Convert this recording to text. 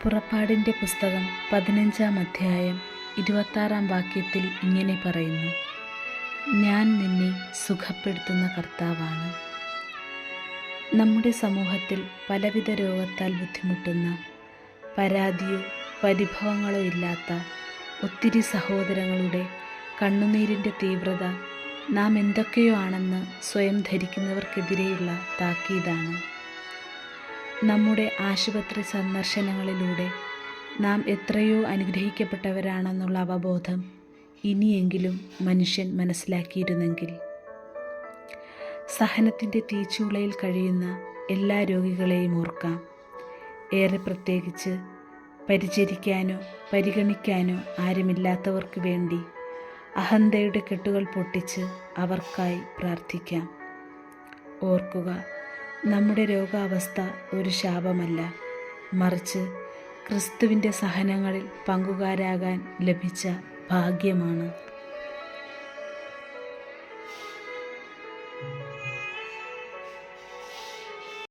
പുറപ്പാടിൻ്റെ പുസ്തകം 15-ാം അധ്യായം 26-ാം വാക്യത്തിൽ ഇങ്ങനെ പറയുന്നു: ഞാൻ നിന്നെ സുഖപ്പെടുത്തുന്ന കർത്താവാണ്. നമ്മുടെ സമൂഹത്തിൽ പലവിധ രോഗത്താൽ ബുദ്ധിമുട്ടുന്ന, പരാതിയോ പരിഭവങ്ങളോ ഇല്ലാത്ത ഒത്തിരി സഹോദരങ്ങളുടെ കണ്ണുനീരിൻ്റെ തീവ്രത നാം എന്തൊക്കെയോ ആണെന്ന് സ്വയം ധരിക്കുന്നവർക്കെതിരെയുള്ള താക്കീതാണ്. നമ്മുടെ ആശുപത്രി സന്ദർശനങ്ങളിലൂടെ നാം എത്രയോ അനുഗ്രഹിക്കപ്പെട്ടവരാണെന്നുള്ള അവബോധം ഇനിയെങ്കിലും മനുഷ്യൻ മനസ്സിലാക്കിയിരുന്നെങ്കിൽ. സഹനത്തിൻ്റെ തീച്ചൂളയിൽ കഴിയുന്ന എല്ലാ രോഗികളെയും ഓർക്കാം. ഏറെ പ്രത്യേകിച്ച് പരിചരിക്കാനോ പരിഗണിക്കാനോ ആരുമില്ലാത്തവർക്ക് വേണ്ടി അഹന്തയുടെ കെട്ടുകൾ പൊട്ടിച്ച് അവർക്കായി പ്രാർത്ഥിക്കാം. ഓർക്കുക, നമ്മുടെ രോഗാവസ്ഥ ഒരു ശാപമല്ല, മറിച്ച് ക്രിസ്തുവിൻ്റെ സഹനങ്ങളിൽ പങ്കുകാരാകാൻ ലഭിച്ച ഭാഗ്യമാണ്.